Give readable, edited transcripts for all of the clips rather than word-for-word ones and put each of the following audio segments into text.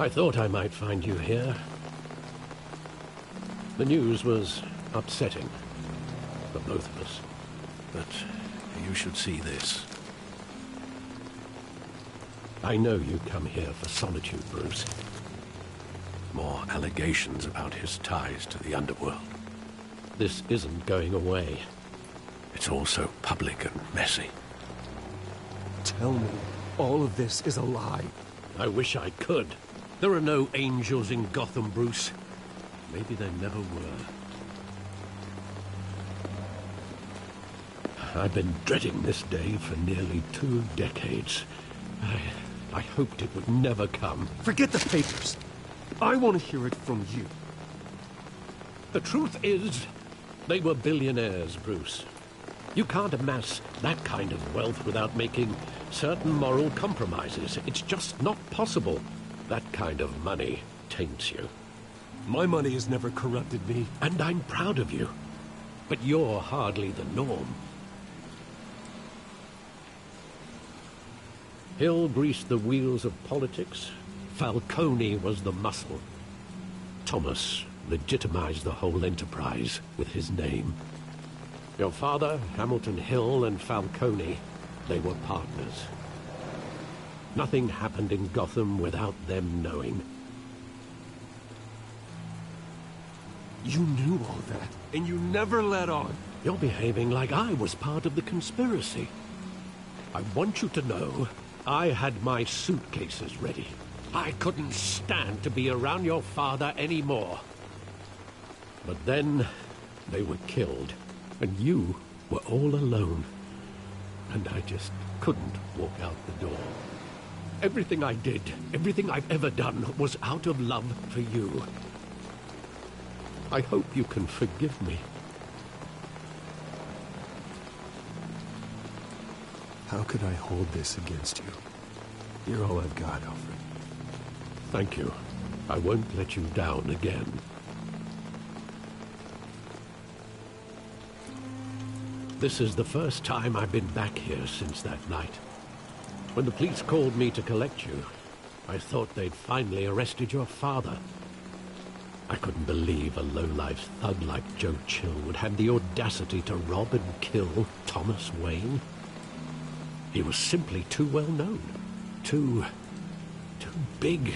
I thought I might find you here. The news was upsetting for both of us. But you should see this. I know you come here for solitude, Bruce. More allegations about his ties to the underworld. This isn't going away. It's all so public and messy. Tell me, all of this is a lie. I wish I could. There are no angels in Gotham, Bruce. Maybe there never were. I've been dreading this day for nearly 2 decades. I hoped it would never come. Forget the papers. I want to hear it from you. The truth is, they were billionaires, Bruce. You can't amass that kind of wealth without making certain moral compromises. It's just not possible. That kind of money taints you. My money has never corrupted me. And I'm proud of you. But you're hardly the norm. Hill greased the wheels of politics. Falcone was the muscle. Thomas legitimized the whole enterprise with his name. Your father, Hamilton Hill, and Falcone, they were partners. Nothing happened in Gotham without them knowing. You knew all that, and you never let on. You're behaving like I was part of the conspiracy. I want you to know I had my suitcases ready. I couldn't stand to be around your father anymore. But then they were killed, and you were all alone. And I just couldn't walk out the door. Everything I did, everything I've ever done, was out of love for you. I hope you can forgive me. How could I hold this against you? You're all I've got, Alfred. Thank you. I won't let you down again. This is the first time I've been back here since that night. When the police called me to collect you, I thought they'd finally arrested your father. I couldn't believe a low-life thug like Joe Chill would have the audacity to rob and kill Thomas Wayne. He was simply too well known. Too big.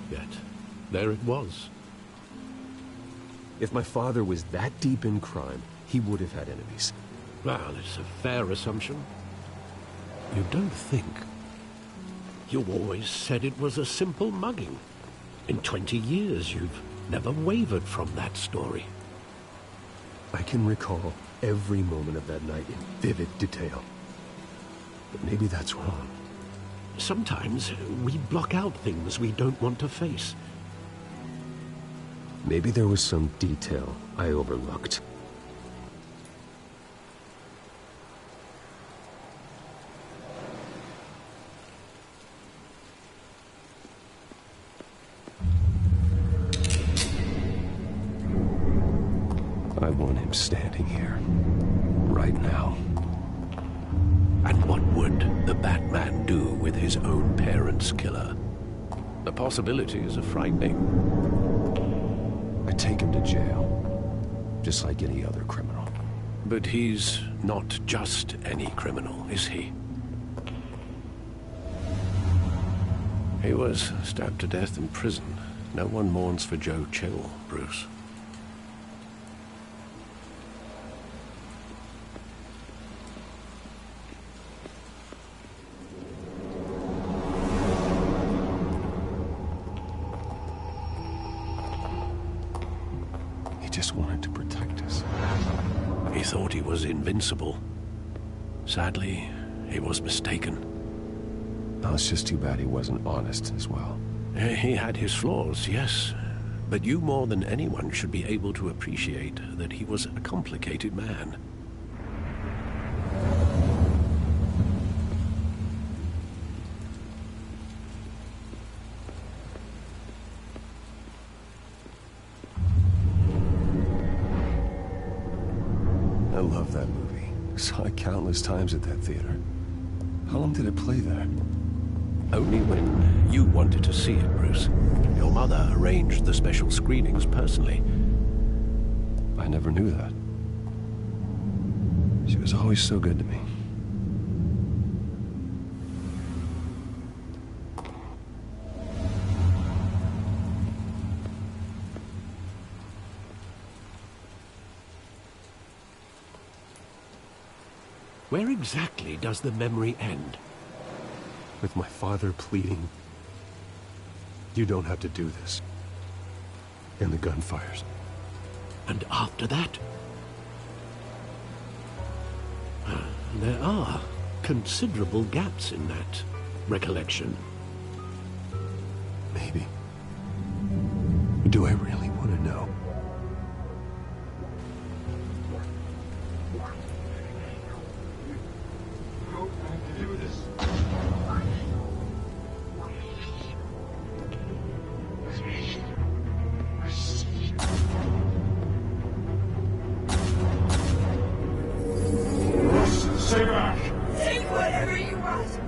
Yet, there it was. If my father was that deep in crime, he would have had enemies. Well, it's a fair assumption. You don't think? You always said it was a simple mugging. In 20 years, you've never wavered from that story. I can recall every moment of that night in vivid detail. But maybe that's wrong. Sometimes we block out things we don't want to face. Maybe there was some detail I overlooked. I want him standing here, right now. And what would the Batman do with his own parents' killer? The possibilities are frightening. I take him to jail, just like any other criminal. But he's not just any criminal, is he? He was stabbed to death in prison. No one mourns for Joe Chill, Bruce. Just wanted to protect us. He thought he was invincible. Sadly, he was mistaken. No, it's just too bad he wasn't honest as well. He had his flaws, yes. But you more than anyone should be able to appreciate that he was a complicated man. I love that movie. Saw it countless times at that theater. How long did it play there? Only when you wanted to see it, Bruce. Your mother arranged the special screenings personally. I never knew that. She was always so good to me. Where exactly does the memory end? With my father pleading, "You don't have to do this." And the gunfires. And after that? There are considerable gaps in that recollection. Maybe. Do I really want to know? Stay back! Take whatever you want!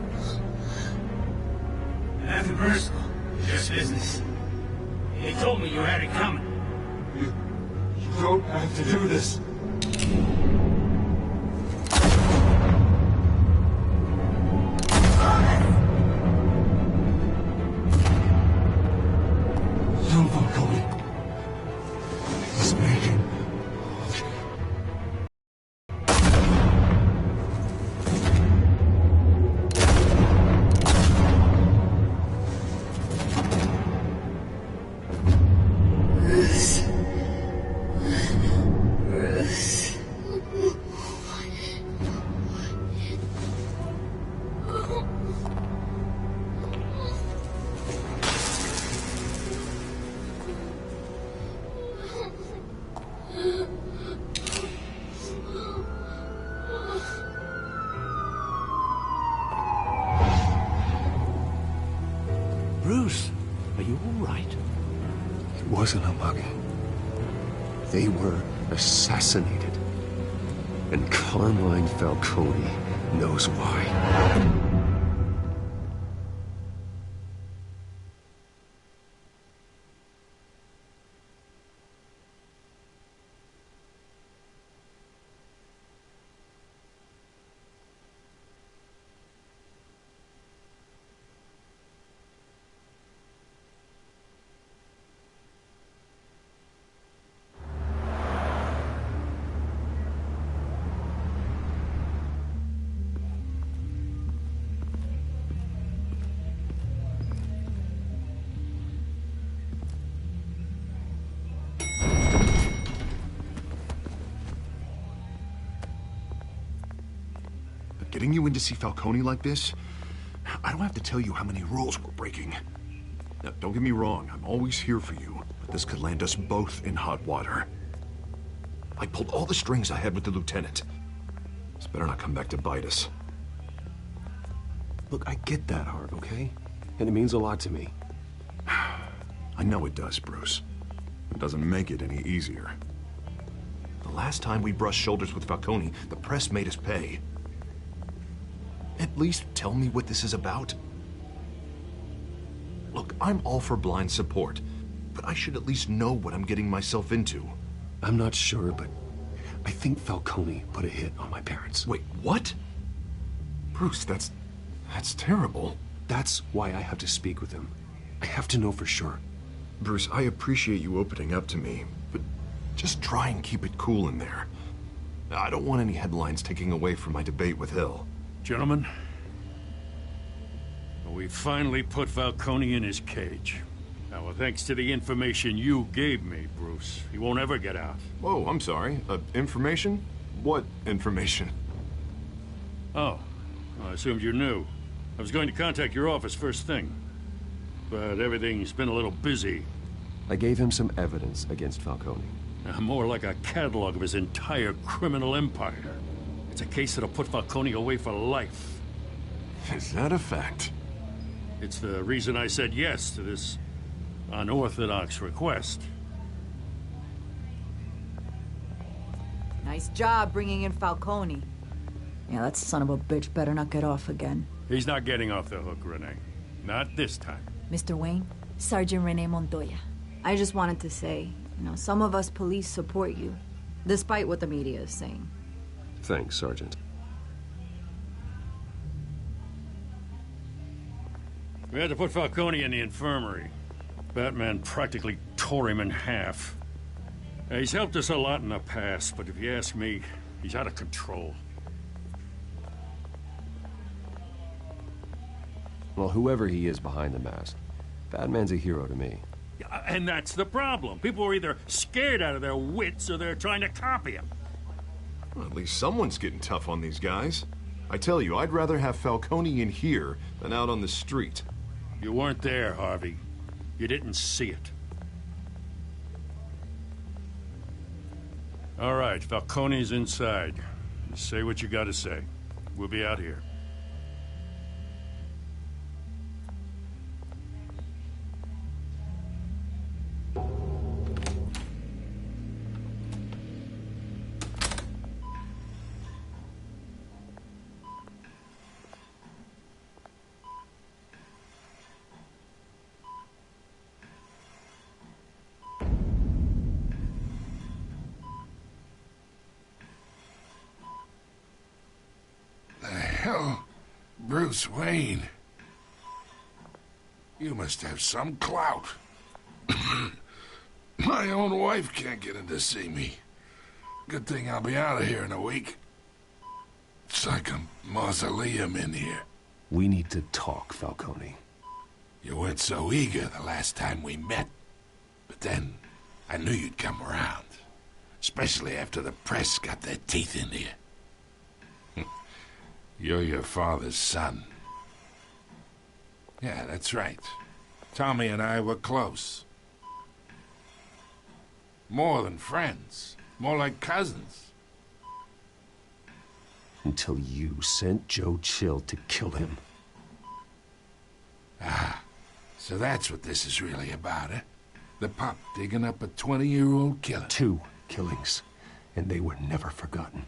Nothing personal. Just business. They told me you had it coming. You don't have to do this. Don't fuck Cody. This man. Bruce, are you all right? It wasn't a mugging. They were assassinated. And Carmine Falcone knows why. Getting you in to see Falcone like this? I don't have to tell you how many rules we're breaking. Now, don't get me wrong, I'm always here for you, but this could land us both in hot water. I pulled all the strings I had with the lieutenant. This better not come back to bite us. Look, I get that, Hart, okay? And it means a lot to me. I know it does, Bruce. It doesn't make it any easier. The last time we brushed shoulders with Falcone, the press made us pay. At least tell me what this is about. Look, I'm all for blind support, but I should at least know what I'm getting myself into. I'm not sure, but I think Falcone put a hit on my parents. Wait, what? Bruce, that's terrible. That's why I have to speak with him. I have to know for sure. Bruce, I appreciate you opening up to me, but just try and keep it cool in there. I don't want any headlines taking away from my debate with Hill. Gentlemen, we finally put Falcone in his cage. Now, well, thanks to the information you gave me, Bruce, he won't ever get out. Whoa, I'm sorry. Information? What information? Oh, I assumed you knew. I was going to contact your office first thing, but everything's been a little busy. I gave him some evidence against Falcone. More like a catalog of his entire criminal empire. It's a case that'll put Falcone away for life. Is that a fact? It's the reason I said yes to this unorthodox request. Nice job bringing in Falcone. Yeah, that son of a bitch better not get off again. He's not getting off the hook, Renee. Not this time. Mr. Wayne, Sergeant Rene Montoya. I just wanted to say, some of us police support you, despite what the media is saying. Thanks, Sergeant. We had to put Falcone in the infirmary. Batman practically tore him in half. He's helped us a lot in the past, but if you ask me, he's out of control. Well, whoever he is behind the mask, Batman's a hero to me. Yeah, and that's the problem. People are either scared out of their wits or they're trying to copy him. Well, at least someone's getting tough on these guys. I tell you, I'd rather have Falcone in here than out on the street. You weren't there, Harvey. You didn't see it. All right, Falcone's inside. Say what you gotta say. We'll be out here. Hell, Bruce Wayne. You must have some clout. My own wife can't get in to see me. Good thing I'll be out of here in a week. It's like a mausoleum in here. We need to talk, Falcone. You weren't so eager the last time we met. But then, I knew you'd come around. Especially after the press got their teeth into you. You're your father's son. Yeah, that's right. Tommy and I were close. More than friends. More like cousins. Until you sent Joe Chill to kill him. Ah, so that's what this is really about, eh? The pup digging up a 20-year-old killer. 2 killings, and they were never forgotten.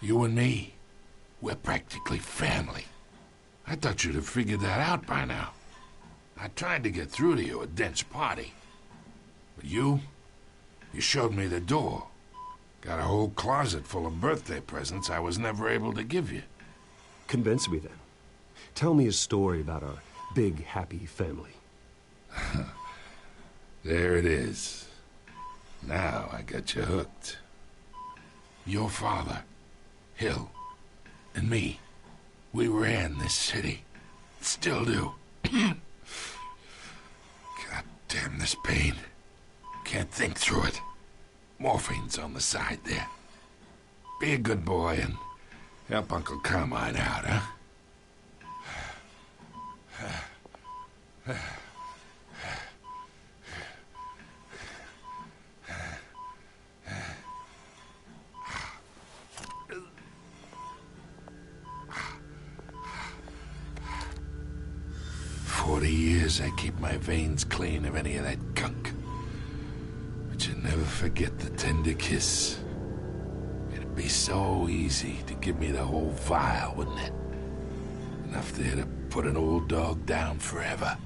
You and me, we're practically family. I thought you'd have figured that out by now. I tried to get through to you at Dent's party. But you showed me the door. Got a whole closet full of birthday presents I was never able to give you. Convince me then. Tell me a story about our big, happy family. There it is. Now I got you hooked. Your father, Hill, and me, we ran this city. Still do. God damn this pain. Can't think through it. Morphine's on the side there. Be a good boy and help Uncle Carmine out, huh? 40 years I keep my veins clean of any of that gunk. But you never forget the tender kiss. It'd be so easy to give me the whole vial, wouldn't it? Enough there to put an old dog down forever.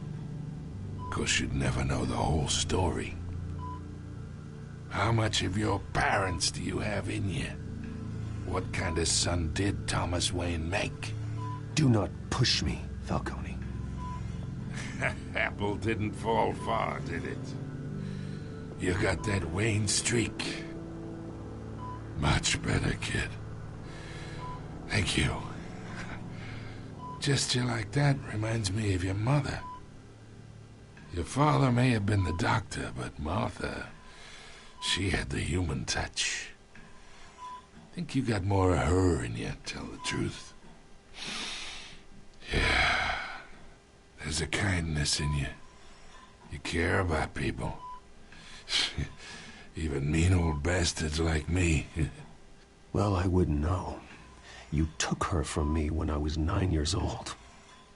Of course, you'd never know the whole story. How much of your parents do you have in you? What kind of son did Thomas Wayne make? Do not push me, Falcone. Apple didn't fall far, did it? You got that Wayne streak. Much better, kid. Thank you. Gesture like that reminds me of your mother. Your father may have been the doctor, but Martha, she had the human touch. Think you got more of her in you, tell the truth. Yeah. There's a kindness in you. You care about people. Even mean old bastards like me. Well, I wouldn't know. You took her from me when I was 9 years old.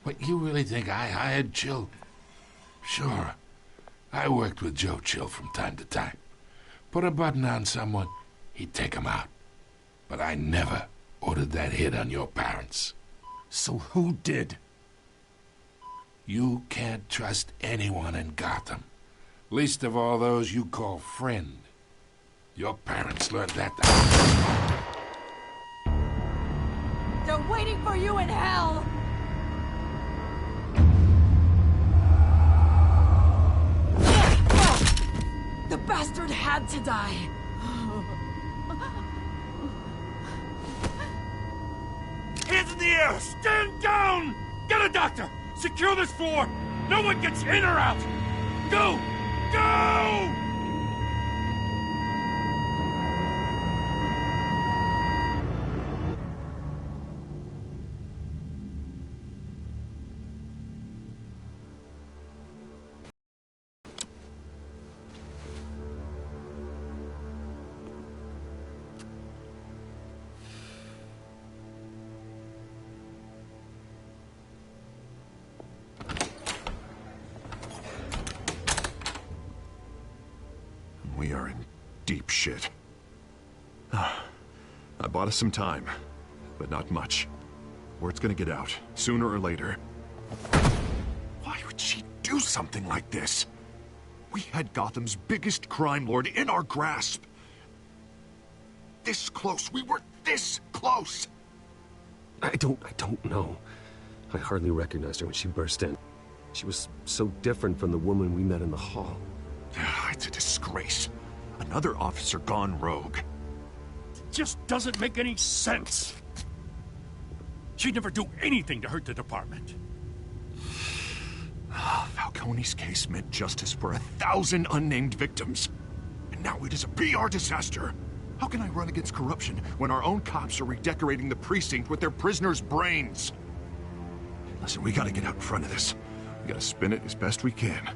What, you really think I hired Chill? Sure. I worked with Joe Chill from time to time. Put a button on someone, he'd take him out. But I never ordered that hit on your parents. So who did? You can't trust anyone in Gotham. Least of all those you call friend. Your parents learned that. They're waiting for you in hell! The bastard had to die! Hands in the air! Stand down! Get a doctor! Secure this floor! No one gets in or out! Go! Go! We are in deep shit. I bought us some time, but not much. Word's gonna get out, sooner or later. Why would she do something like this? We had Gotham's biggest crime lord in our grasp. This close. We were this close. I don't know. I hardly recognized her when she burst in. She was so different from the woman we met in the hall. It's a disgrace. Another officer gone rogue. Just doesn't make any sense. She'd never do anything to hurt the department. Falcone's case meant justice for 1,000 unnamed victims. And now it is a PR disaster. How can I run against corruption when our own cops are redecorating the precinct with their prisoners' brains? Listen, we gotta get out in front of this. We gotta spin it as best we can.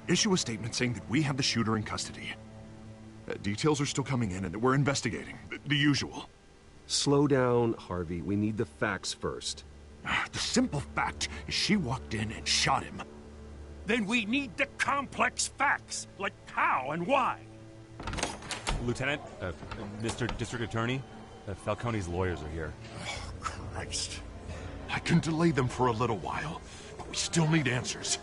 Issue a statement saying that we have the shooter in custody. Details are still coming in and that we're investigating. The usual. Slow down, Harvey. We need the facts first. The simple fact is she walked in and shot him. Then we need the complex facts, like how and why. Lieutenant, Mr. District Attorney, Falcone's lawyers are here. Oh, Christ. I can delay them for a little while, but we still need answers.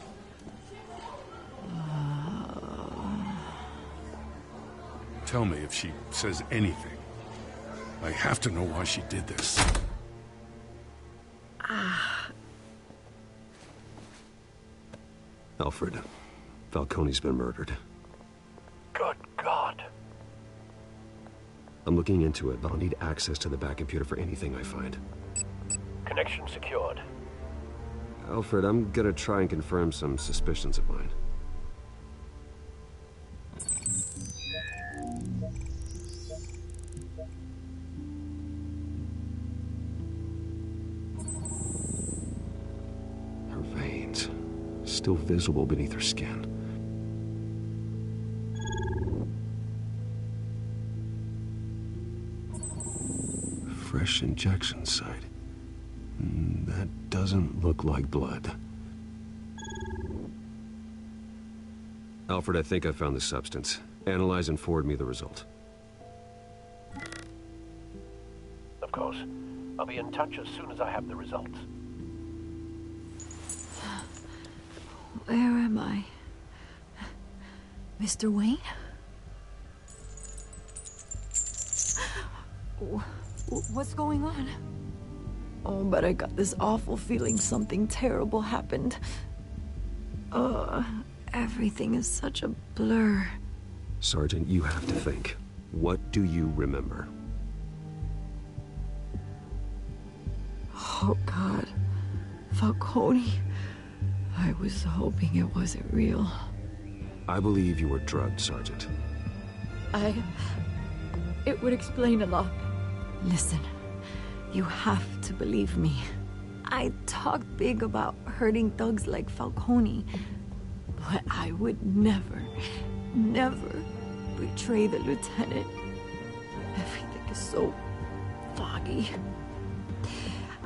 Tell me if she says anything. I have to know why she did this. Alfred, Falcone's been murdered. Good God. I'm looking into it, but I'll need access to the back computer for anything I find. Connection secured. Alfred, I'm gonna try and confirm some suspicions of mine. Her veins, still visible beneath her skin. Fresh injection site. That doesn't look like blood. Alfred, I think I found the substance. Analyze and forward me the result. Of course. I'll be in touch as soon as I have the results. Where am I? Mr. Wayne? What's going on? Oh, but I got this awful feeling something terrible happened. Everything is such a blur. Sergeant, you have to think. What do you remember? Oh, God. Falcone. I was hoping it wasn't real. I believe you were drugged, Sergeant. It would explain a lot. Listen, you have to believe me. I talked big about hurting thugs like Falcone, but I would never betray the lieutenant. Everything is so foggy.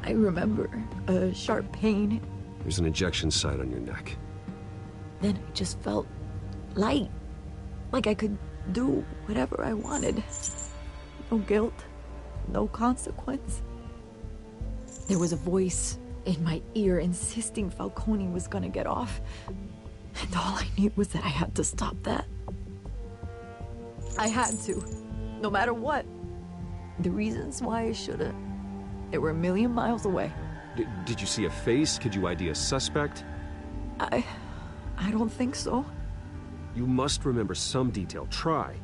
I remember a sharp pain. There's an injection site on your neck. Then I just felt light, like I could do whatever I wanted. No guilt, no consequence. There was a voice. in my ear insisting Falcone was gonna get off. And all I knew was that I had to stop that. I had to, no matter what. The reasons why I should've, they were a million miles away. Did you see a face? Could you ID a suspect? I don't think so. You must remember some detail. Try.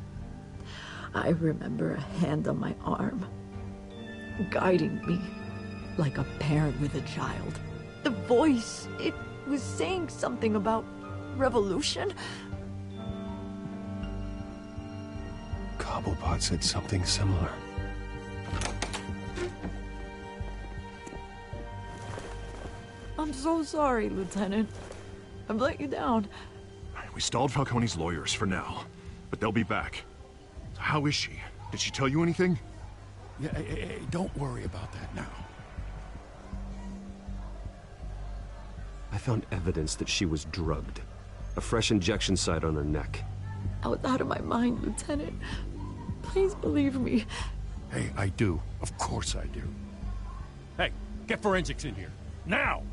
I remember a hand on my arm, guiding me like a parent with a child. The voice, it was saying something about revolution. Cobblepot said something similar. I'm so sorry, Lieutenant. I've let you down. We stalled Falcone's lawyers for now, but they'll be back. So how is she? Did she tell you anything? Yeah, hey, don't worry about that now. I found evidence that she was drugged. A fresh injection site on her neck. I was out of my mind, Lieutenant. Please believe me. Hey, I do. Of course I do. Hey, get forensics in here. Now!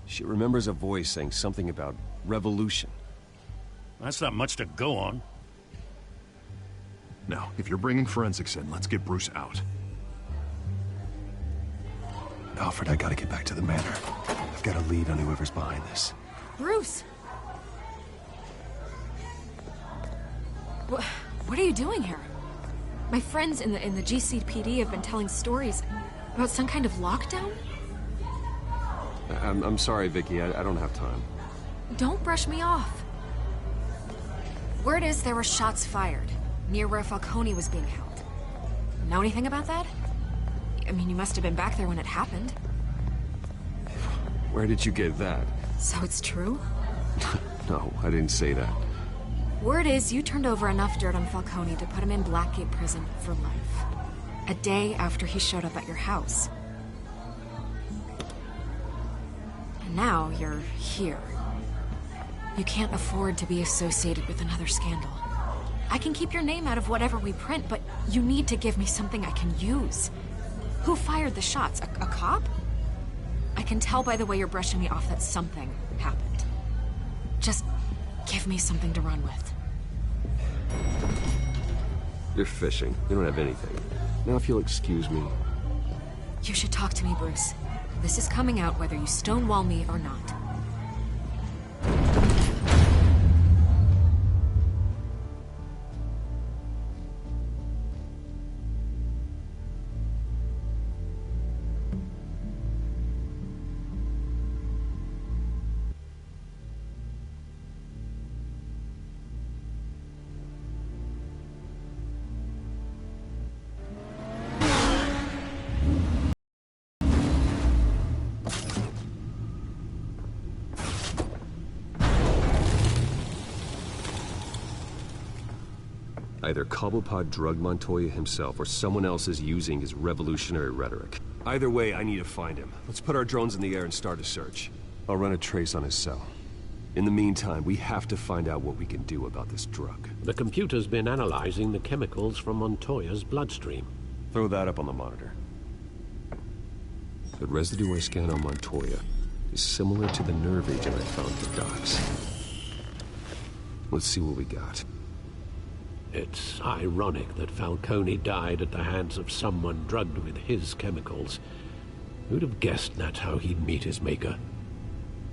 She remembers a voice saying something about revolution. That's not much to go on. Now, if you're bringing forensics in, let's get Bruce out. Alfred, I gotta get back to the manor. I've got a lead on whoever's behind this. Bruce! What are you doing here? My friends in the GCPD have been telling stories about some kind of lockdown? I'm sorry, Vicky. I don't have time. Don't brush me off. Word is there were shots fired near where Falcone was being held. Know anything about that? I mean, you must have been back there when it happened. Where did you get that? So it's true? No, I didn't say that. Word is you turned over enough dirt on Falcone to put him in Blackgate Prison for life. A day after he showed up at your house. And now you're here. You can't afford to be associated with another scandal. I can keep your name out of whatever we print, but you need to give me something I can use. Who fired the shots? A cop? I can tell by the way you're brushing me off that something happened. Just give me something to run with. You're fishing. You don't have anything. Now if you'll excuse me. You should talk to me, Bruce. This is coming out whether you stonewall me or not. Either Cobblepot drugged Montoya himself, or someone else is using his revolutionary rhetoric. Either way, I need to find him. Let's put our drones in the air and start a search. I'll run a trace on his cell. In the meantime, we have to find out what we can do about this drug. The computer's been analyzing the chemicals from Montoya's bloodstream. Throw that up on the monitor. The residue I scan on Montoya is similar to the nerve agent I found at the docks. Let's see what we got. It's ironic that Falcone died at the hands of someone drugged with his chemicals. Who'd have guessed that's how he'd meet his maker?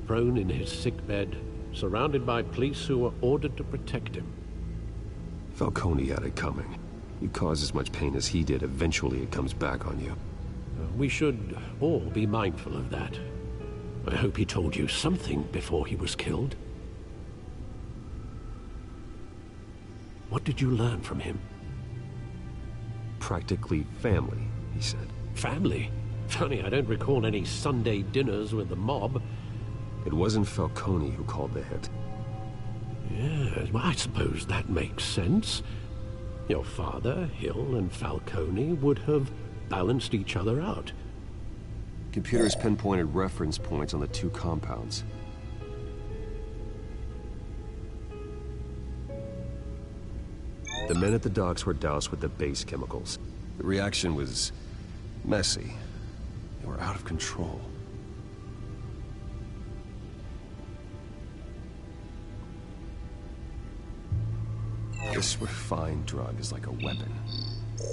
Prone in his sickbed, surrounded by police who were ordered to protect him. Falcone had it coming. You cause as much pain as he did, eventually it comes back on you. We should all be mindful of that. I hope he told you something before he was killed. What did you learn from him? Practically family, he said. Family? Funny, I don't recall any Sunday dinners with the mob. It wasn't Falcone who called the hit. Yes, well, I suppose that makes sense. Your father, Hill, and Falcone would have balanced each other out. Computers pinpointed reference points on the two compounds. The men at the docks were doused with the base chemicals. The reaction was messy. They were out of control. This refined drug is like a weapon.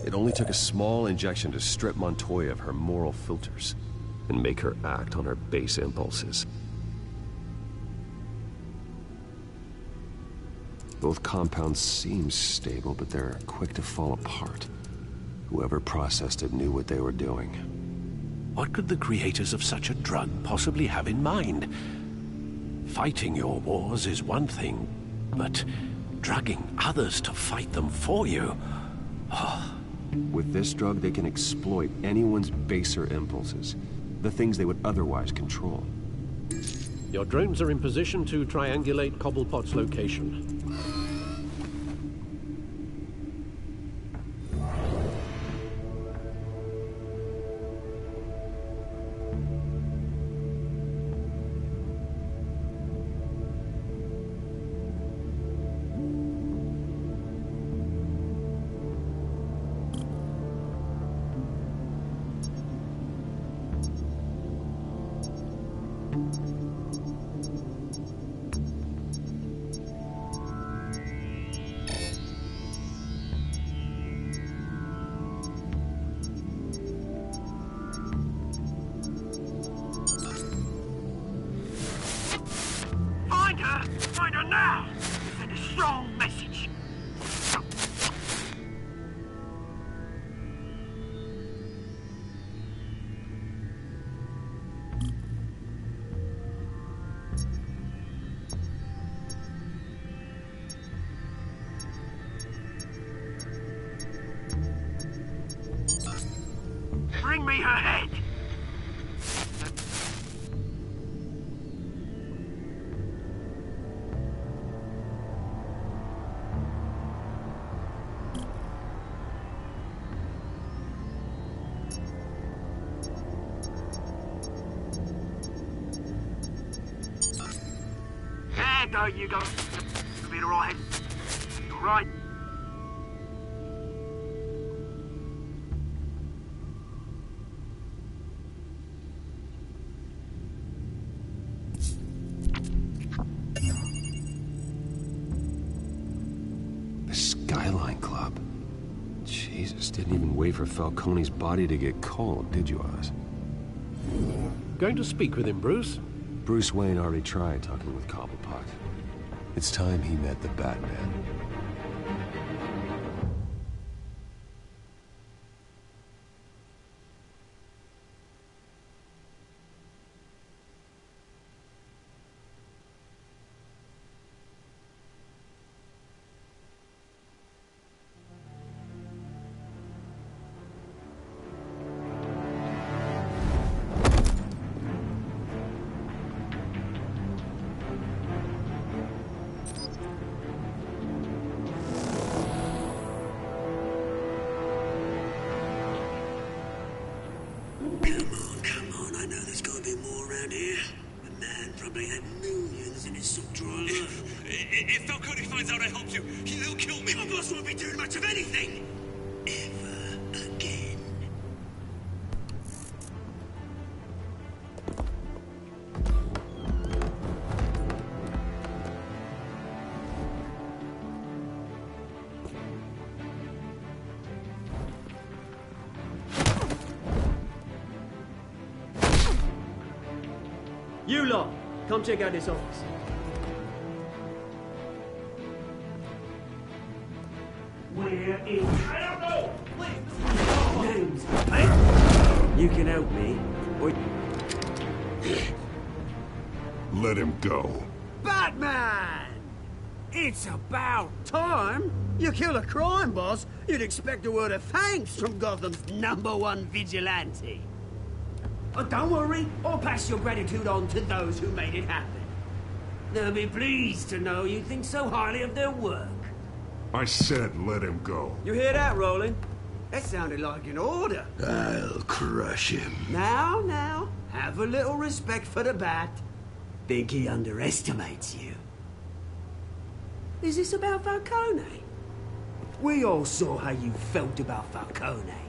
It only took a small injection to strip Montoya of her moral filters and make her act on her base impulses. Both compounds seem stable, but they're quick to fall apart. Whoever processed it knew what they were doing. What could the creators of such a drug possibly have in mind? Fighting your wars is one thing, but drugging others to fight them for you? Oh. With this drug, they can exploit anyone's baser impulses, the things they would otherwise control. Your drones are in position to triangulate Cobblepot's location. Find her now! Send a strong message. Bring me her head! There you go. You'll be alright. Alright. The Skyline Club. Jesus, didn't even wait for Falcone's body to get cold, did you, Oz? Going to speak with him, Bruce? Bruce Wayne already tried talking with Cobblepot. It's time he met the Batman. If Falcone finds out I helped you, he'll kill me. My boss won't be doing much of anything. Ever again. You lot, come check out this office. We're in. I don't know. Names, hey? You can help me, or... Let him go. Batman! It's about time. You kill a crime boss, you'd expect a word of thanks from Gotham's #1 vigilante. Oh, don't worry, I'll pass your gratitude on to those who made it happen. They'll be pleased to know you think so highly of their work. I said let him go. You hear that, Roland? That sounded like an order. I'll crush him. Now, have a little respect for the Bat. Think he underestimates you. Is this about Falcone? We all saw how you felt about Falcone.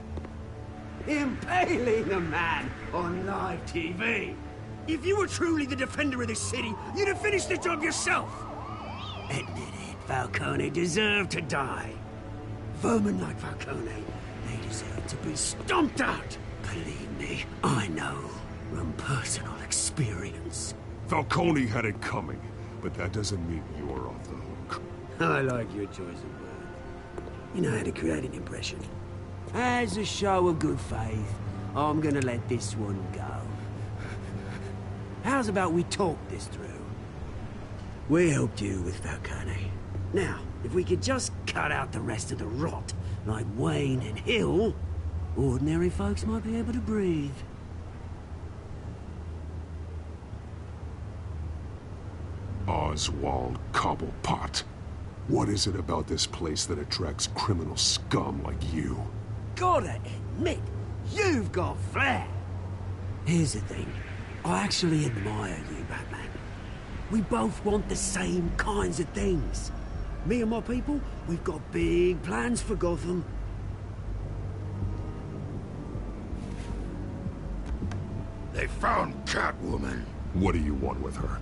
Impaling a man on live TV. If you were truly the defender of this city, you'd have finished the job yourself. Admit it. Falcone deserved to die. Vermin like Falcone, they deserve to be stomped out. Believe me, I know from personal experience. Falcone had it coming, but that doesn't mean you're off the hook. I like your choice of words. You know how to create an impression. As a show of good faith, I'm gonna let this one go. How's about we talk this through? We helped you with Falcone. Now, if we could just cut out the rest of the rot, like Wayne and Hill, ordinary folks might be able to breathe. Oswald Cobblepot. What is it about this place that attracts criminal scum like you? Gotta admit, you've got flair. Here's the thing. I actually admire you, Batman. We both want the same kinds of things. Me and my people, we've got big plans for Gotham. They found Catwoman. What do you want with her?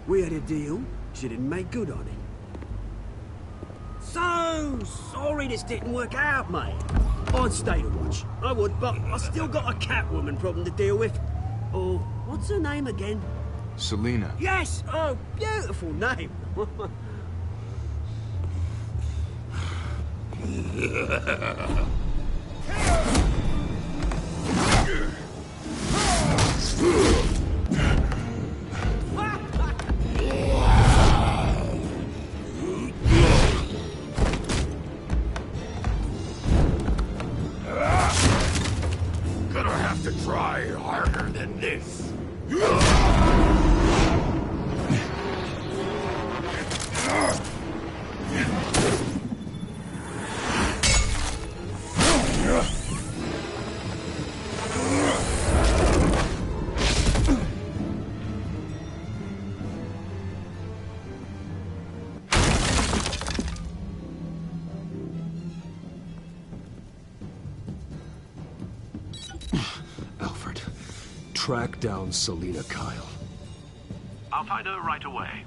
We had a deal. She didn't make good on it. So sorry this didn't work out, mate. I'd stay to watch. I would, but I still got a Catwoman problem to deal with. Oh, what's her name again? Selina. Yes! Oh, beautiful name. Gonna have to try harder than this. Alfred, track down Selina Kyle. I'll find her right away.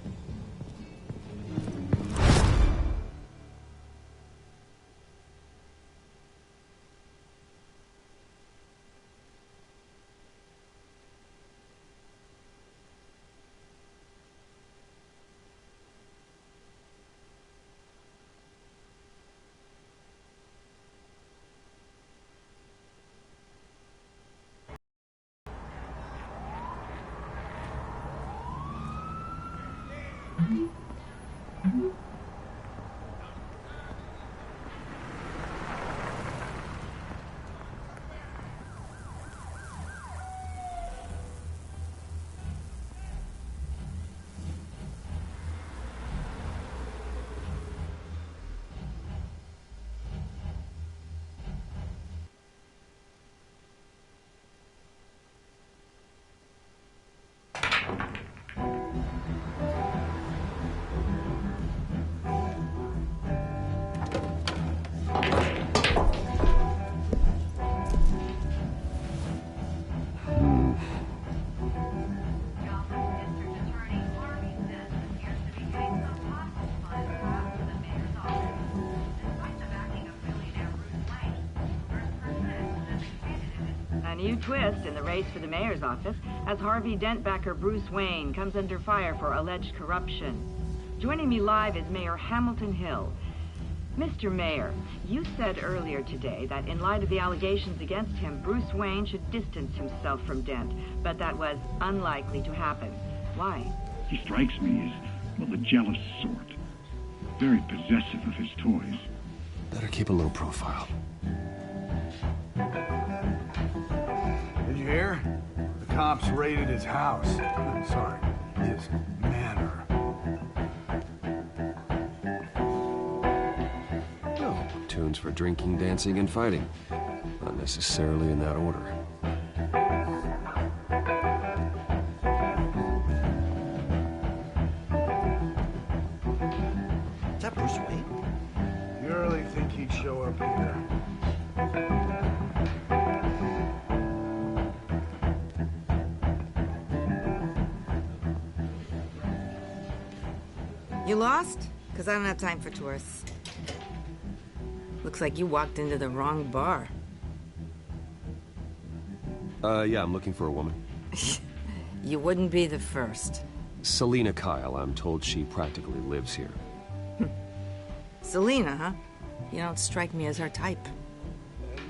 A new twist in the race for the mayor's office as Harvey Dent-backer Bruce Wayne comes under fire for alleged corruption. Joining me live is Mayor Hamilton Hill. Mr. Mayor, you said earlier today that in light of the allegations against him, Bruce Wayne should distance himself from Dent, but that was unlikely to happen. Why? He strikes me as, well, the jealous sort. Very possessive of his toys. Better keep a low profile. Did you hear? The cops raided his house. Sorry, his manor. Oh, tunes for drinking, dancing, and fighting. Not necessarily in that order. Is that Bruce Wayne? You really think he'd show up here? You lost? Because I don't have time for tourists. Looks like you walked into the wrong bar. Yeah, I'm looking for a woman. You wouldn't be the first. Selina Kyle, I'm told she practically lives here. Selina, huh? You don't strike me as her type.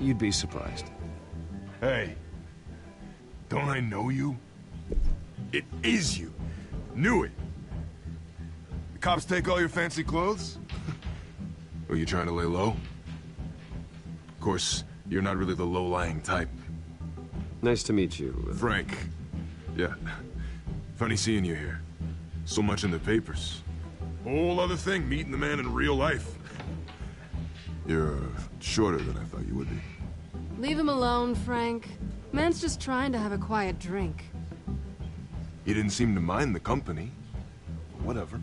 You'd be surprised. Hey, don't I know you? It is you. Knew it. The cops take all your fancy clothes? Are you trying to lay low? Of course, you're not really the low-lying type. Nice to meet you. Frank. Yeah. Funny seeing you here. So much in the papers. Whole other thing, meeting the man in real life. You're shorter than I thought you would be. Leave him alone, Frank. Man's just trying to have a quiet drink. You didn't seem to mind the company. Whatever.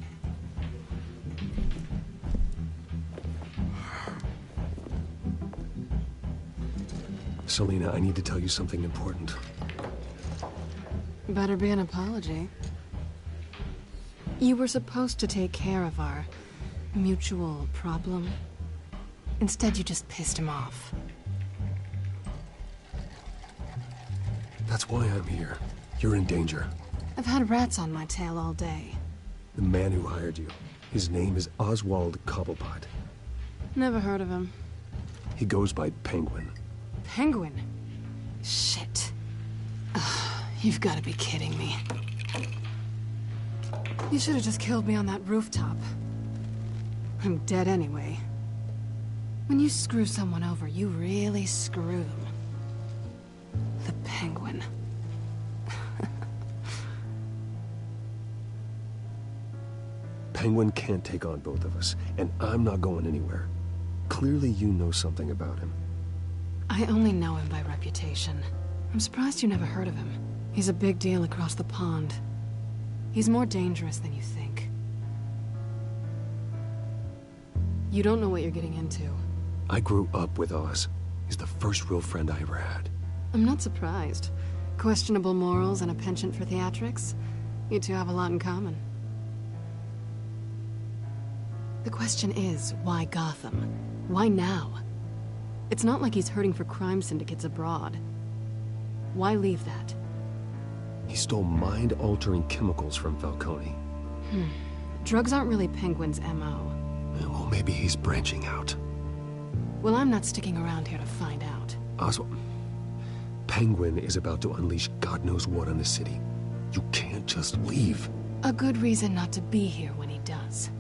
Selina, I need to tell you something important. Better be an apology. You were supposed to take care of our mutual problem. Instead, you just pissed him off. That's why I'm here. You're in danger. I've had rats on my tail all day. The man who hired you, his name is Oswald Cobblepot. Never heard of him. He goes by Penguin. Penguin? Shit. Ugh, you've got to be kidding me. You should have just killed me on that rooftop. I'm dead anyway. When you screw someone over, you really screw them. The Penguin. Penguin can't take on both of us, and I'm not going anywhere. Clearly you know something about him. I only know him by reputation. I'm surprised you never heard of him. He's a big deal across the pond. He's more dangerous than you think. You don't know what you're getting into. I grew up with Oz. He's the first real friend I ever had. I'm not surprised. Questionable morals and a penchant for theatrics. You two have a lot in common. The question is, why Gotham? Why now? It's not like he's hurting for crime syndicates abroad. Why leave that? He stole mind-altering chemicals from Falcone. Drugs aren't really Penguin's MO. Well, maybe he's branching out. Well, I'm not sticking around here to find out. Oswald, Penguin is about to unleash God knows what on the city. You can't just leave. A good reason not to be here when he does.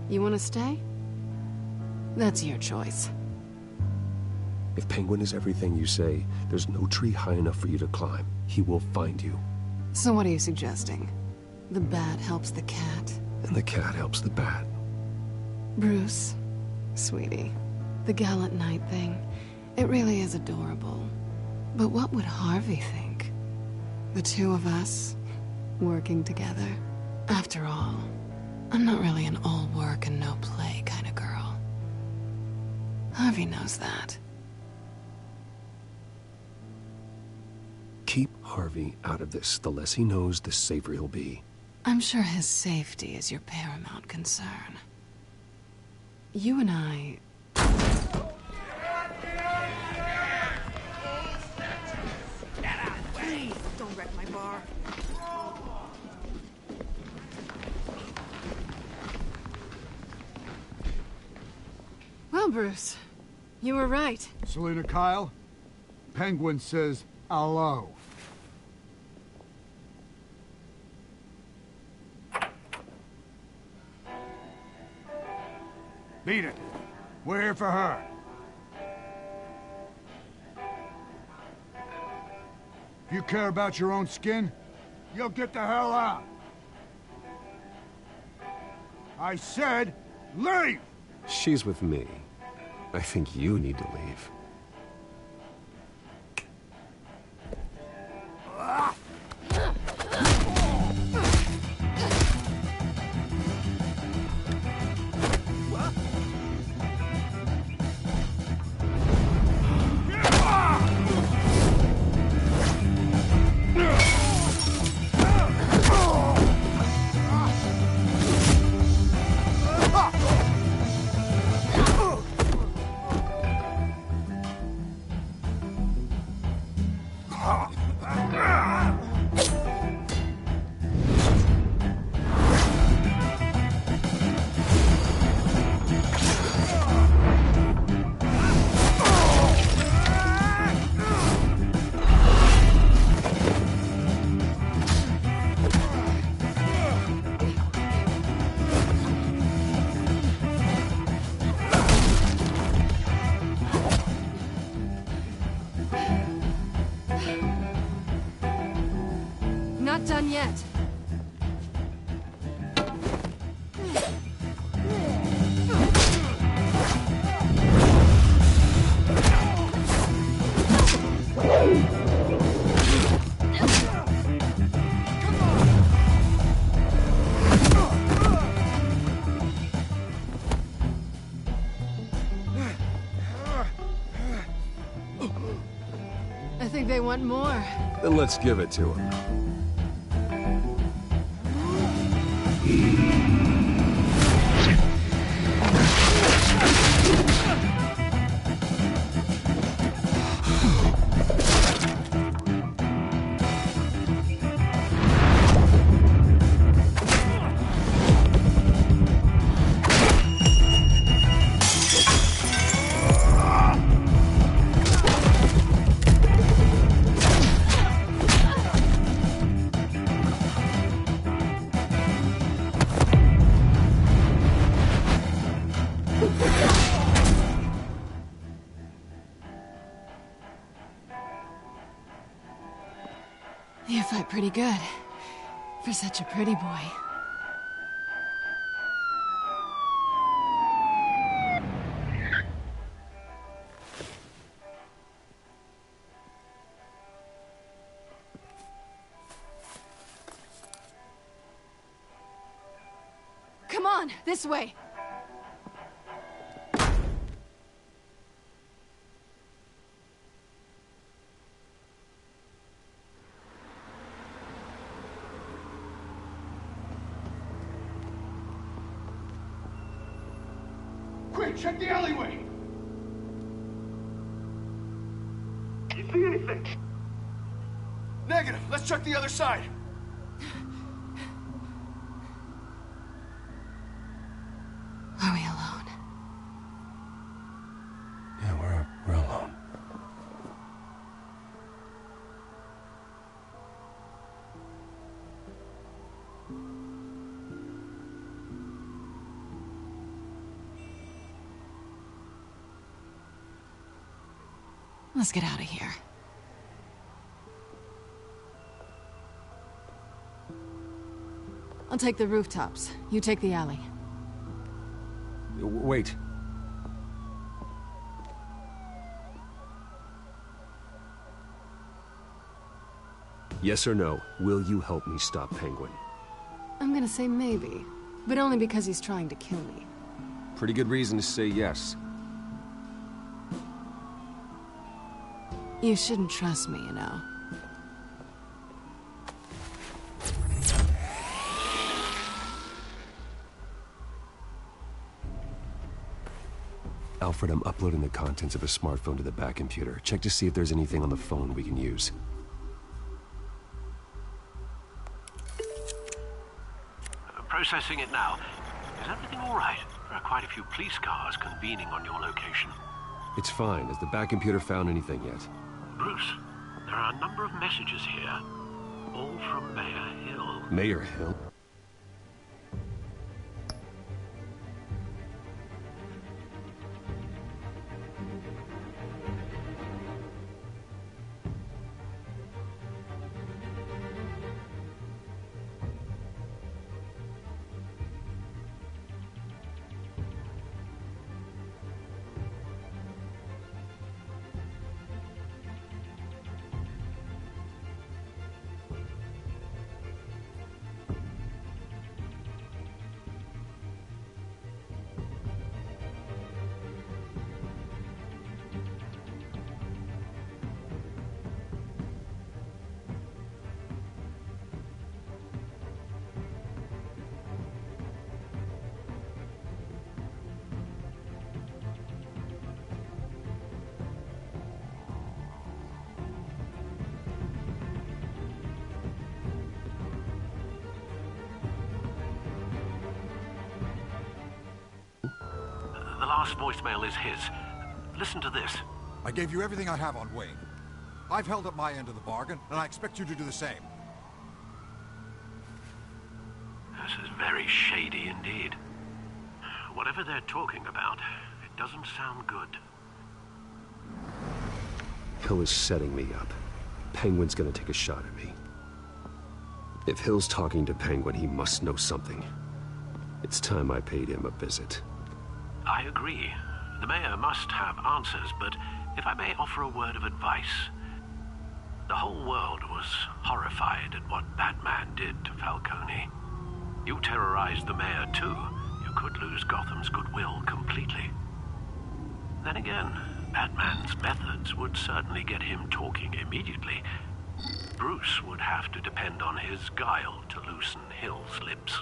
You want to stay? That's your choice. If Penguin is everything you say, there's no tree high enough for you to climb. He will find you. So what are you suggesting? The bat helps the cat? And the cat helps the bat. Bruce, sweetie, the gallant knight thing, it really is adorable. But what would Harvey think? The two of us, working together? After all, I'm not really an all work and no play kind of girl. Harvey knows that. Keep Harvey out of this. The less he knows, the safer he'll be. I'm sure his safety is your paramount concern. You and I... Please, don't wreck my bar. Well, Bruce, you were right. Selina Kyle, Penguin says hello. Beat it. We're here for her. If you care about your own skin, you'll get the hell out. I said, leave! She's with me. I think you need to leave. like they want more. Then let's give it to him. You fight pretty good. For such a pretty boy. Come on, this way. Quick, check the alleyway! You see anything? Negative. Let's check the other side. Are we alone? Yeah, we're alone. Let's get out of here. I'll take the rooftops. You take the alley. Wait. Yes or no, will you help me stop Penguin? I'm gonna say maybe, but only because he's trying to kill me. Pretty good reason to say yes. You shouldn't trust me, you know. Alfred, I'm uploading the contents of a smartphone to the back computer. Check to see if there's anything on the phone we can use. Processing it now. Is everything all right? There are quite a few police cars convening on your location. It's fine. Has the back computer found anything yet? Bruce, there are a number of messages here, all from Mayor Hill. Mayor Hill? The last voicemail is his. Listen to this. I gave you everything I have on Wayne. I've held up my end of the bargain, and I expect you to do the same. This is very shady indeed. Whatever they're talking about, it doesn't sound good. Hill is setting me up. Penguin's gonna take a shot at me. If Hill's talking to Penguin, he must know something. It's time I paid him a visit. I agree. The mayor must have answers, but if I may offer a word of advice. The whole world was horrified at what Batman did to Falcone. You terrorized the mayor too. You could lose Gotham's goodwill completely. Then again, Batman's methods would certainly get him talking immediately. Bruce would have to depend on his guile to loosen Hill's lips.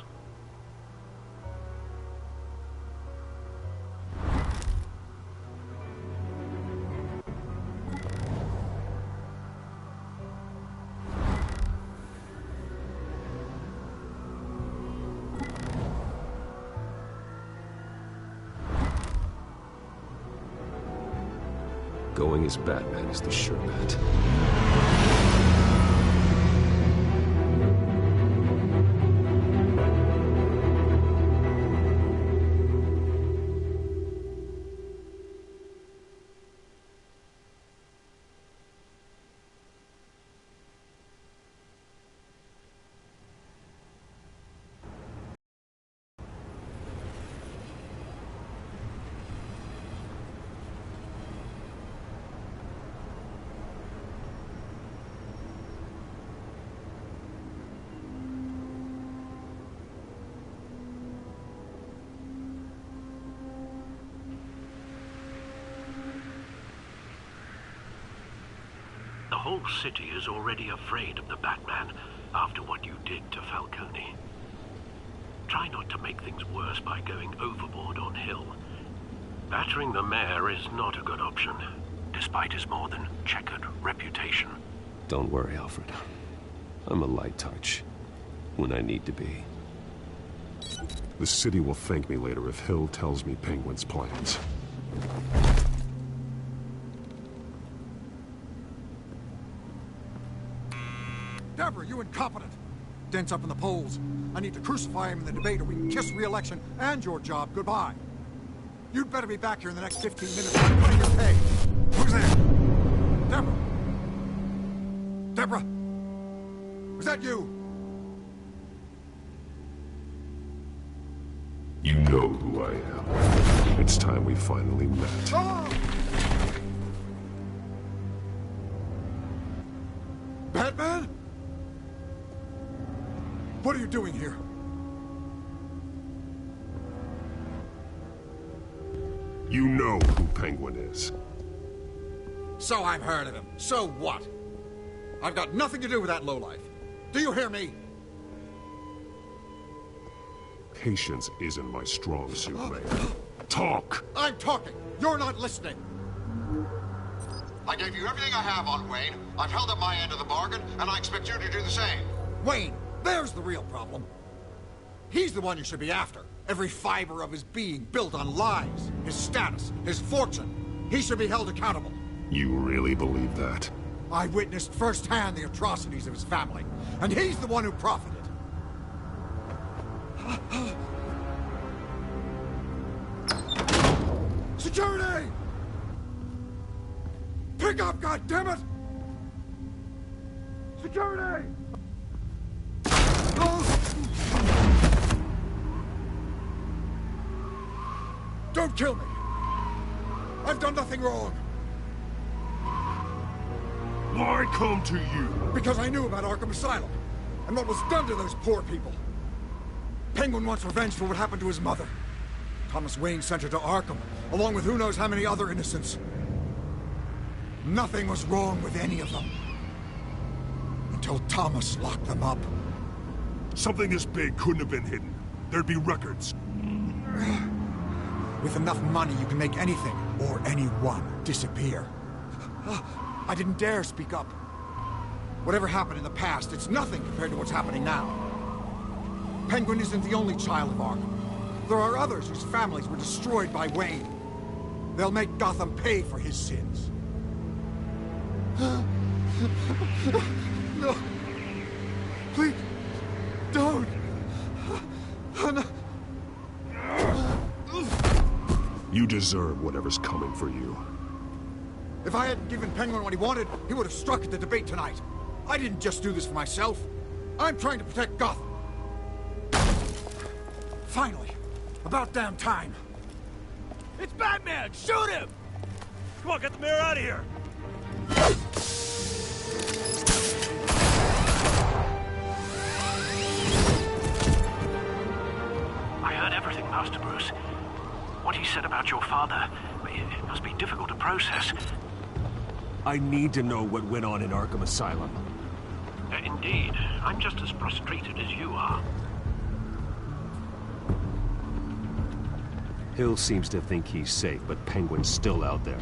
Going as Batman is the sure bet. The whole city is already afraid of the Batman after what you did to Falcone. Try not to make things worse by going overboard on Hill. Battering the mayor is not a good option, despite his more than checkered reputation. Don't worry, Alfred. I'm a light touch when I need to be. The city will thank me later if Hill tells me Penguin's plans. Deborah, you incompetent! Dent's up in the polls. I need to crucify him in the debate or we can kiss re-election and your job goodbye. You'd better be back here in the next 15 minutes putting your pay. Who's there? Deborah! Deborah! Was that you? You know who I am. It's time we finally met. Oh! Batman? What are you doing here? You know who Penguin is. So I've heard of him. So what? I've got nothing to do with that lowlife. Do you hear me? Patience isn't my strong suit, man. Talk! I'm talking. You're not listening. I gave you everything I have on Wayne. I've held up my end of the bargain, and I expect you to do the same. Wayne, there's the real problem. He's the one you should be after. Every fiber of his being built on lies, his status, his fortune. He should be held accountable. You really believe that? I witnessed firsthand the atrocities of his family, and he's the one who profited. Security! Pick up, goddammit! Security! Don't kill me! I've done nothing wrong! Why come to you? Because I knew about Arkham Asylum, and what was done to those poor people. Penguin wants revenge for what happened to his mother. Thomas Wayne sent her to Arkham, along with who knows how many other innocents. Nothing was wrong with any of them. Until Thomas locked them up. Something this big couldn't have been hidden. There'd be records. With enough money, you can make anything, or anyone, disappear. I didn't dare speak up. Whatever happened in the past, it's nothing compared to what's happening now. Penguin isn't the only child of Arkham. There are others whose families were destroyed by Wayne. They'll make Gotham pay for his sins. No. Please, don't. No. You deserve whatever's coming for you. If I hadn't given Penguin what he wanted, he would have struck at the debate tonight. I didn't just do this for myself. I'm trying to protect Gotham. Finally. About damn time. It's Batman! Shoot him! Come on, get the mayor out of here! I heard everything, Master Bruce. What he said about your father. It must be difficult to process. I need to know what went on in Arkham Asylum. Indeed. I'm just as frustrated as you are. Hill seems to think he's safe, but Penguin's still out there.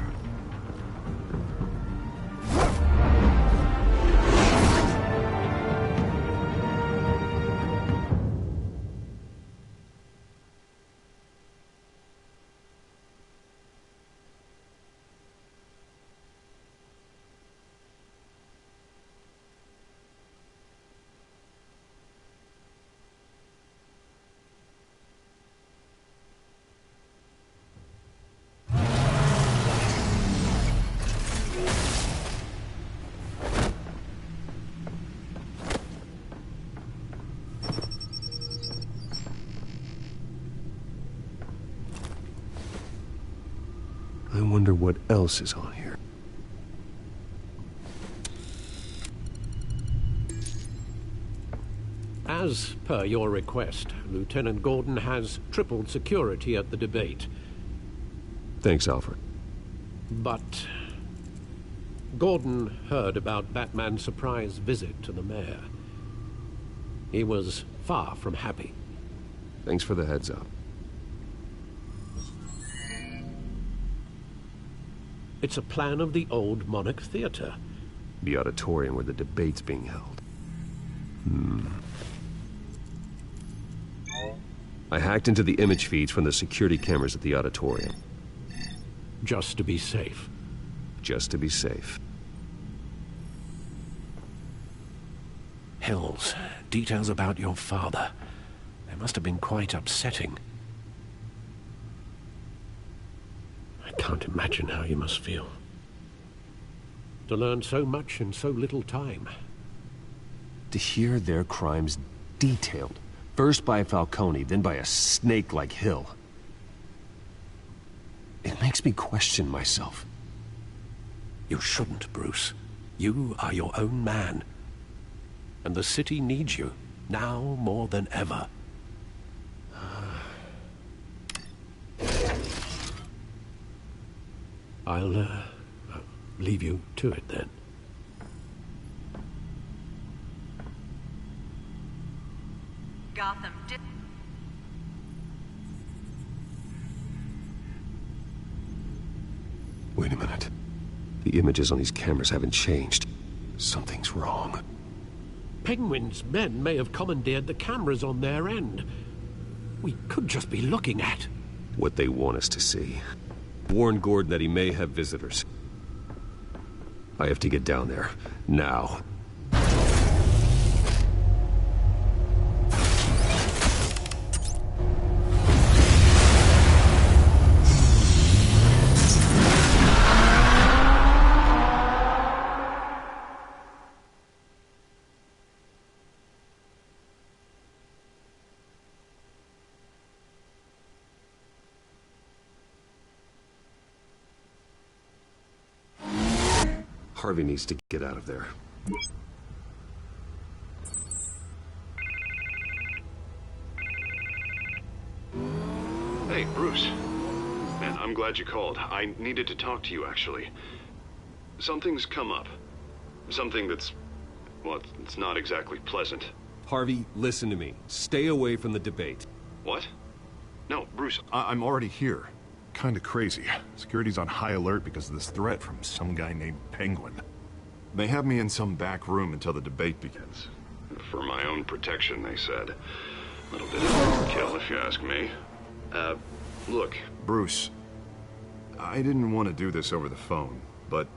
I wonder what else is on here. As per your request, Lieutenant Gordon has tripled security at the debate. Thanks, Alfred. But Gordon heard about Batman's surprise visit to the mayor. He was far from happy. Thanks for the heads up. It's a plan of the old Monarch Theater. The auditorium where the debate's being held. I hacked into the image feeds from the security cameras at the auditorium. Just to be safe. Just to be safe. Hills, details about your father. They must have been quite upsetting. I can't imagine how you must feel. To learn so much in so little time. To hear their crimes detailed. First by Falcone, then by a snake like Hill. It makes me question myself. You shouldn't, Bruce. You are your own man. And the city needs you, now more than ever. I'll leave you to it then. Gotham Wait a minute. The images on these cameras haven't changed. Something's wrong. Penguin's men may have commandeered the cameras on their end. We could just be looking at what they want us to see. Warn Gordon that he may have visitors. I have to get down there. Now. Harvey needs to get out of there. Hey, Bruce. Man, I'm glad you called. I needed to talk to you, actually. Something's come up. Something that's... well, it's not exactly pleasant. Harvey, listen to me. Stay away from the debate. What? No, Bruce, I'm already here. Kinda crazy. Security's on high alert because of this threat from some guy named Penguin. They have me in some back room until the debate begins. For my own protection, they said. A little bit of overkill, if you ask me. Look, Bruce, I didn't want to do this over the phone, but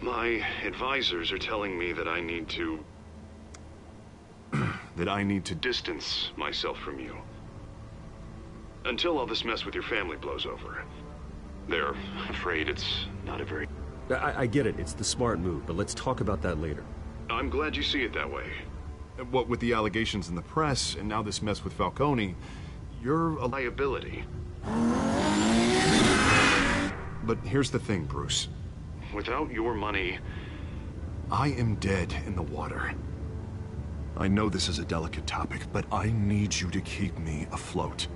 my advisors are telling me that I need to... that I need to distance myself from you. Until all this mess with your family blows over. They're afraid it's not a very... I get it. It's the smart move, but let's talk about that later. I'm glad you see it that way. What with the allegations in the press, and now this mess with Falcone, you're a liability. But here's the thing, Bruce. Without your money, I am dead in the water. I know this is a delicate topic, but I need you to keep me afloat.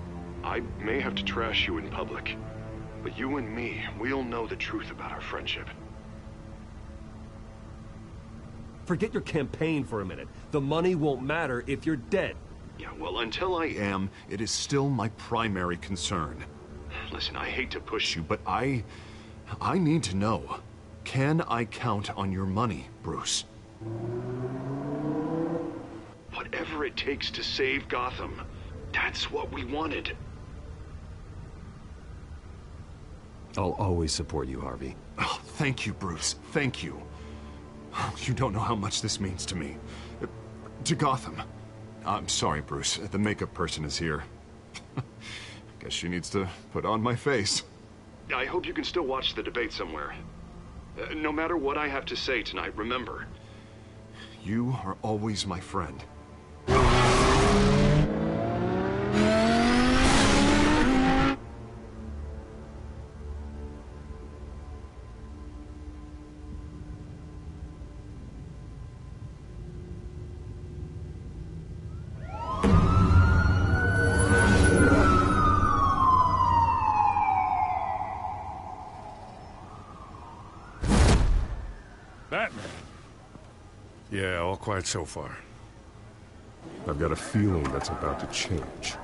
I may have to trash you in public, But you and me, we'll know the truth about our friendship. Forget your campaign for a minute. The money won't matter if you're dead. Yeah, well, until I am, it is still my primary concern. Listen, I hate to push you, but I need to know. Can I count on your money, Bruce? Whatever it takes to save Gotham, that's what we wanted. I'll always support you, Harvey. Oh, thank you, Bruce. Thank you. You don't know how much this means to me. To Gotham. I'm sorry, Bruce. The makeup person is here. Guess she needs to put on my face. I hope you can still watch the debate somewhere. No matter what I have to say tonight, remember, you are always my friend. Batman. Yeah, all quiet so far. I've got a feeling that's about to change.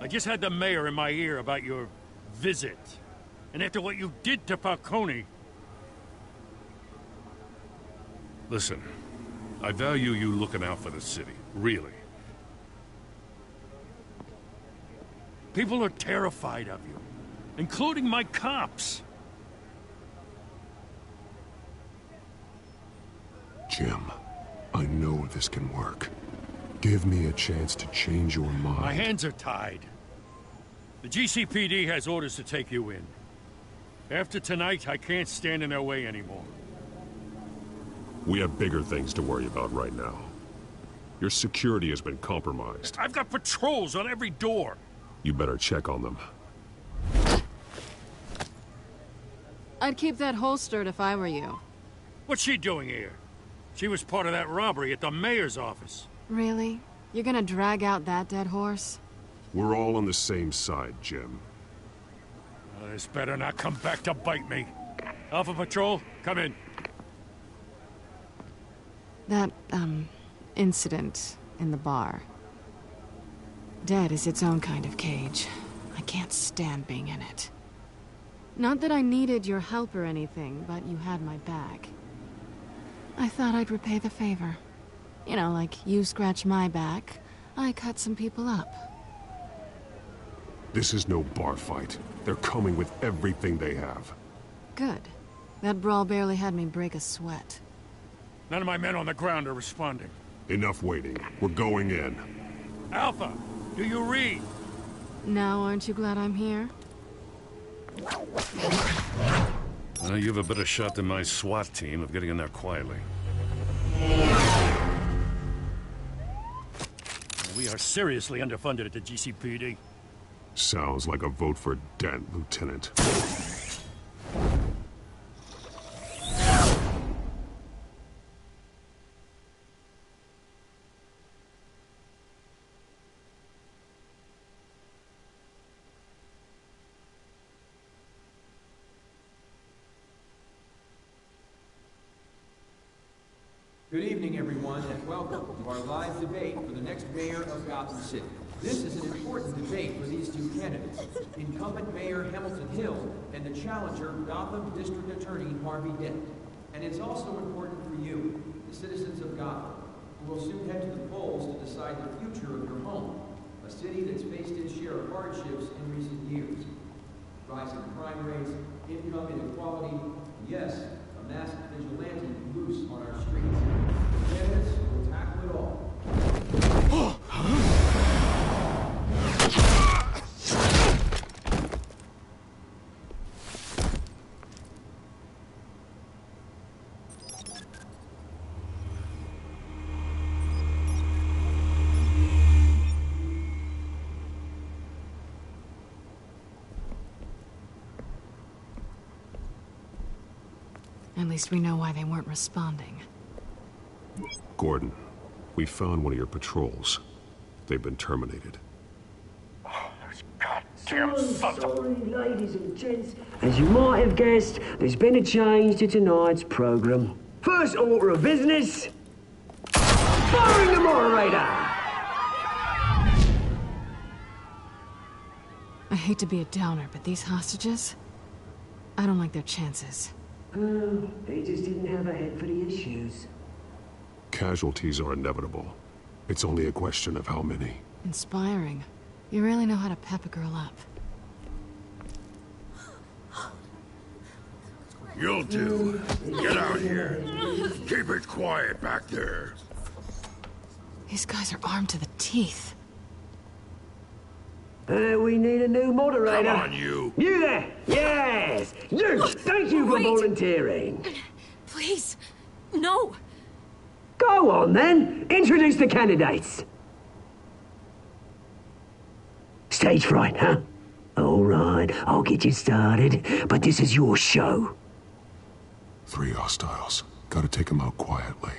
I just had the mayor in my ear about your visit. And after what you did to Falcone... Listen, I value you looking out for the city, really. People are terrified of you, including my cops. Jim, I know this can work. Give me a chance to change your mind. My hands are tied. The GCPD has orders to take you in. After tonight, I can't stand in their way anymore. We have bigger things to worry about right now. Your security has been compromised. I've got patrols on every door. You better check on them. I'd keep that holstered if I were you. What's she doing here? She was part of that robbery at the mayor's office. Really? You're gonna drag out that dead horse? We're all on the same side, Jim. This better not come back to bite me. Alpha Patrol, come in. That, incident in the bar. Dead is its own kind of cage. I can't stand being in it. Not that I needed your help or anything, but you had my back. I thought I'd repay the favor. You know, like you scratch my back, I cut some people up. This is no bar fight. They're coming with everything they have. Good. That brawl barely had me break a sweat. None of my men on the ground are responding. Enough waiting. We're going in. Alpha, do you read? Now aren't you glad I'm here? You have a better shot than my SWAT team of getting in there quietly. We are seriously underfunded at the GCPD. Sounds like a vote for Dent, Lieutenant. Good evening, everyone, and welcome to our live debate for the next mayor of Gotham City. This is an important debate for these two candidates, incumbent Mayor Hamilton Hill and the challenger, Gotham District Attorney Harvey Dent. And it's also important for you, the citizens of Gotham, who will soon head to the polls to decide the future of your home, a city that's faced its share of hardships in recent years. Rising crime rates, income inequality, and yes, a masked vigilante loose on our streets. The candidates will tackle it all. At least we know why they weren't responding. Gordon, we found one of your patrols. They've been terminated. Oh, those guns. goddamn thunder. Sorry, ladies and gents. As you might have guessed, there's been a change to tonight's program. First order of business, firing the moderator! I hate to be a downer, but these hostages, I don't like their chances. Oh, they just didn't have a head for the issues. Casualties are inevitable. It's only a question of how many. Inspiring. You really know how to pep a girl up. You'll do. Get out here. Keep it quiet back there. These guys are armed to the teeth. We need a new moderator. Come on, you. You there! Yes! You! Thank you for volunteering. Please, no. Go on, then. Introduce the candidates. Stage fright, huh? All right, I'll get you started, but this is your show. 3 hostiles. Gotta take them out quietly.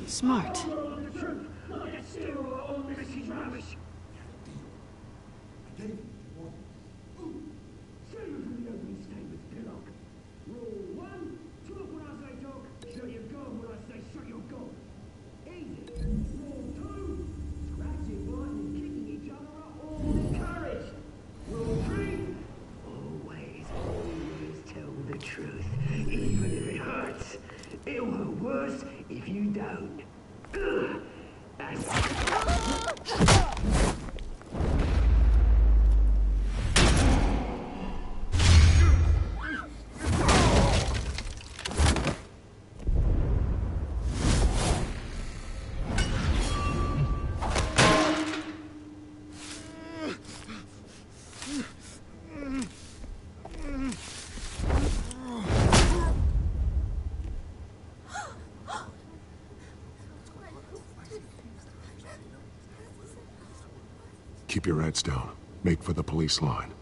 Smart. Keep your heads down. Make for the police line.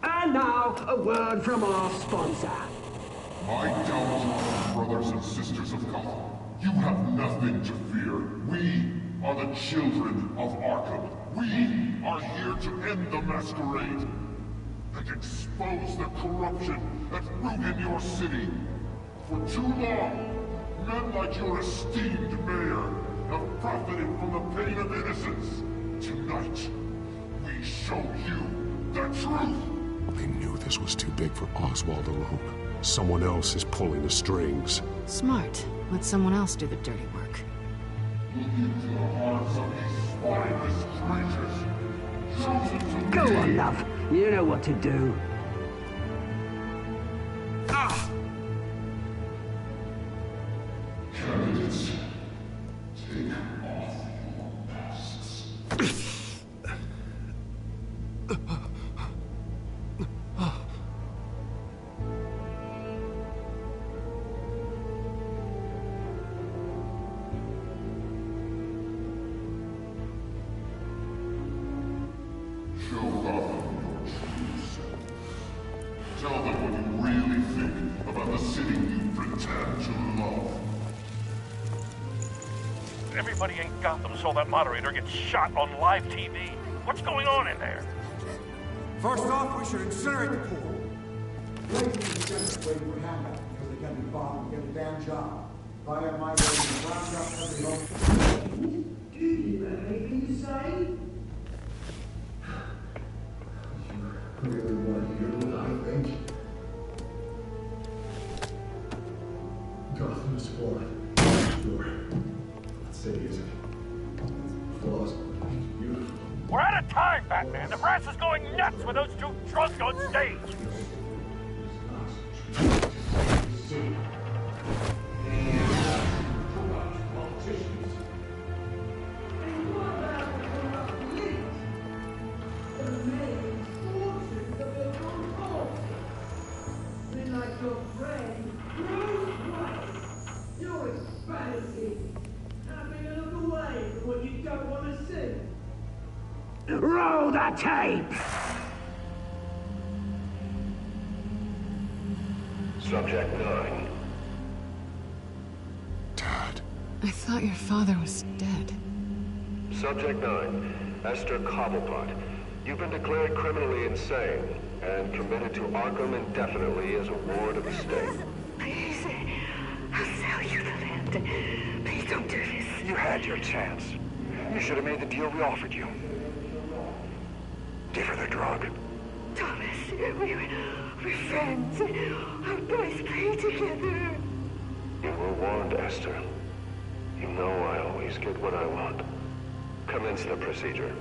And now, a word from our sponsor. My doubtful brothers and sisters of Gotham, you have nothing to fear. We are the children of Arkham. We are here to end the masquerade and expose the corruption that ruined your city. For too long, men like your esteemed mayor have profited from the pain of innocence. Tonight, we show you the truth. They knew this was too big for Oswald alone. Someone else is pulling the strings. Smart. Let someone else do the dirty work. Look into the hearts of these spineless creatures. Chosen to Go on, love. You know what to do. Candidates, take off your masks. Show Gotham your true self. Tell them what you really think about the city you pretend to love. Everybody in Gotham saw that moderator get shot on live TV. What's going on in there? First off, we should incinerate the pool. Waiting for handouts because they can't be bombed and get a damn job. Fire my way to round up every home. Do you have anything to say? You really want to hear what I think? Gotham is flawed. Sure. That city isn't. Flaws. Beautiful. We're out of time, Batman. The brass is going nuts with those two drunks on stage. Roll the tape! Subject 9. Dad. I thought your father was dead. Subject 9. Esther Cobblepot. You've been declared criminally insane and committed to Arkham indefinitely as a ward of the state. Please, I'll sell you the land. Please don't do this. You had your chance. You should have made the deal we offered you. Give her the drug. Thomas, we're friends. Our boys play together. You were warned, Esther. You know I always get what I want. Commence the procedure.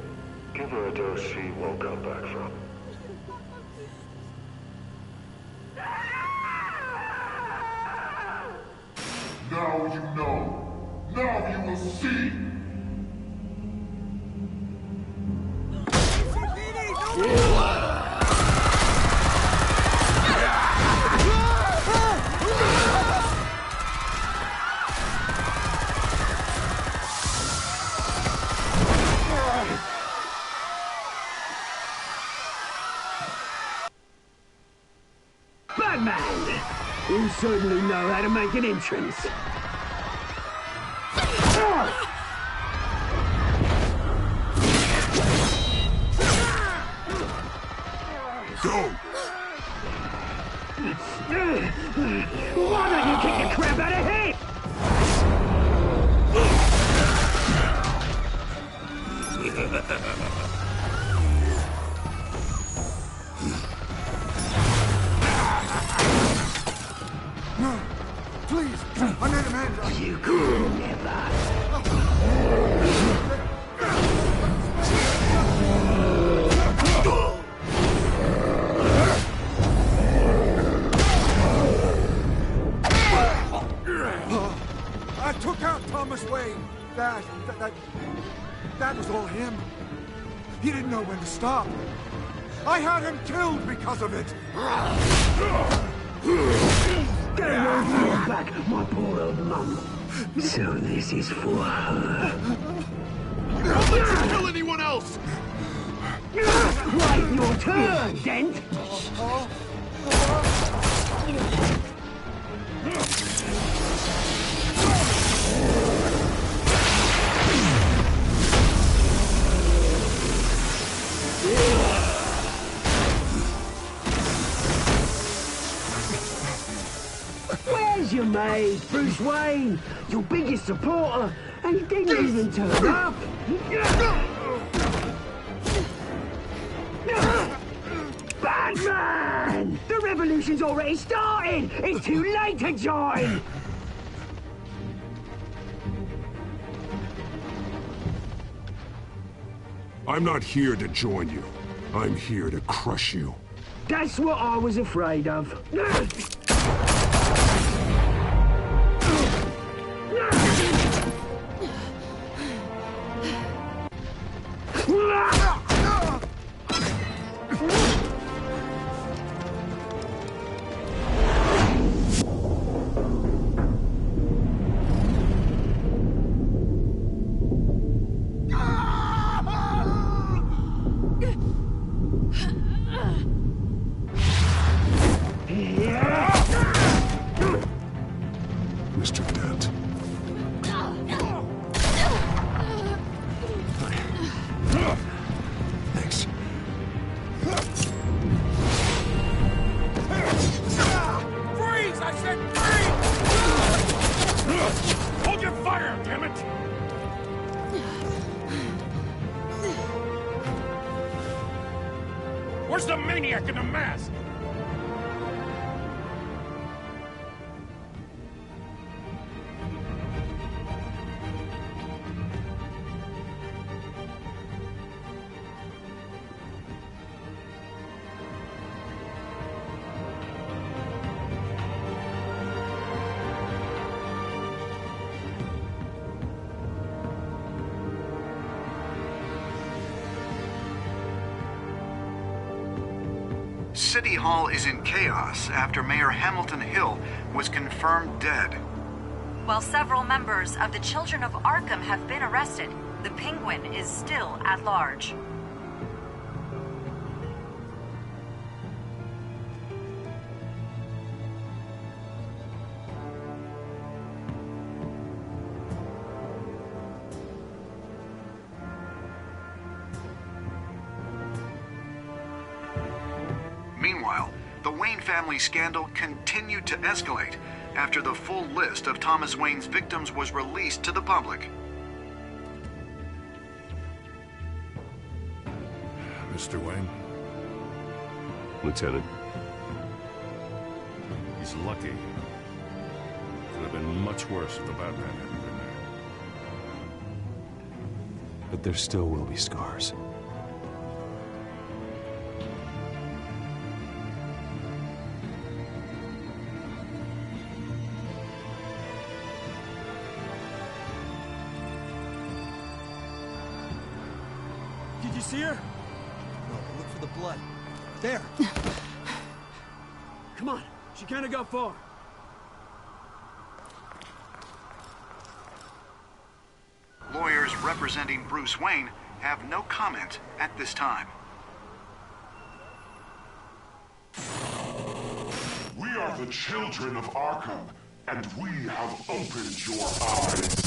Give her a dose she won't come back from. Now you know. Now you will see. Batman! You certainly know how to make an entrance. Go! Why don't you kick the crap out of him? No, please, I made Amanda. You could never. I took out Thomas Wayne. That was all him. He didn't know when to stop. I had him killed because of it. Get away from your back, my poor old mum. So this is for her. Don't let you kill anyone else! Right, your turn, Dent! Where's your mate, Bruce Wayne? Your biggest supporter, and he didn't even turn up. Batman! The revolution's already started! It's too late to join! I'm not here to join you. I'm here to crush you. That's what I was afraid of. Mr. Dent. Thanks. maniac in a mask! City Hall is in chaos after Mayor Hamilton Hill was confirmed dead. While several members of the Children of Arkham have been arrested, the Penguin is still at large. Meanwhile, the Wayne family scandal continued to escalate after the full list of Thomas Wayne's victims was released to the public. Mr. Wayne? Lieutenant. He's lucky. Could have been much worse if the Batman hadn't been there. But there still will be scars. Did you see her? No, but look for the blood. There. Come on. She can't have got far. Lawyers representing Bruce Wayne have no comment at this time. We are the children of Arkham, and we have opened your eyes.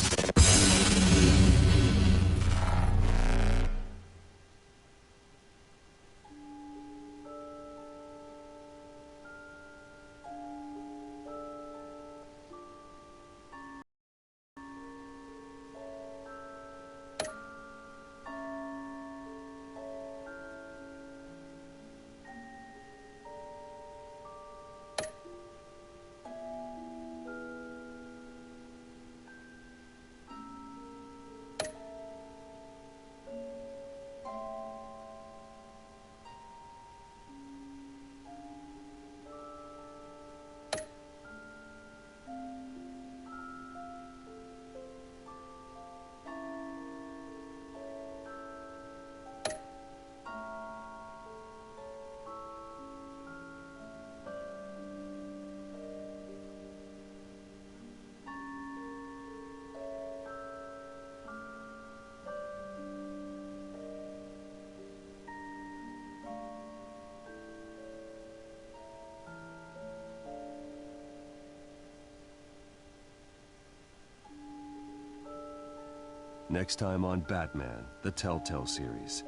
Next time on Batman, the Telltale series.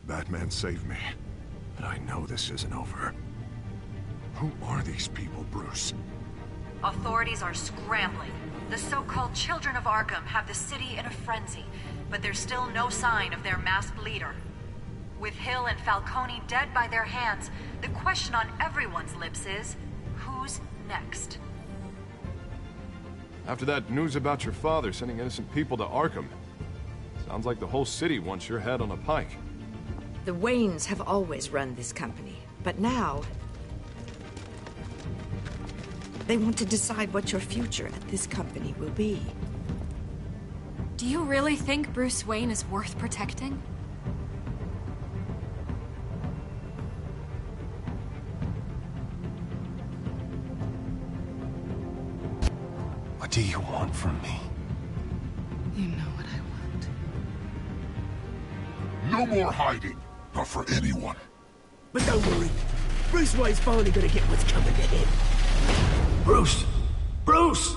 Batman saved me, but I know this isn't over. Who are these people, Bruce? Authorities are scrambling. The so-called Children of Arkham have the city in a frenzy, but there's still no sign of their masked leader. With Hill and Falcone dead by their hands, the question on everyone's lips is, who's next? After that news about your father sending innocent people to Arkham, sounds like the whole city wants your head on a pike. The Waynes have always run this company, but now they want to decide what your future at this company will be. Do you really think Bruce Wayne is worth protecting? What do you want from me? You know what I No want. more hiding, not for anyone. But don't worry. Bruce Wayne's finally gonna get what's coming to him. Bruce! Bruce!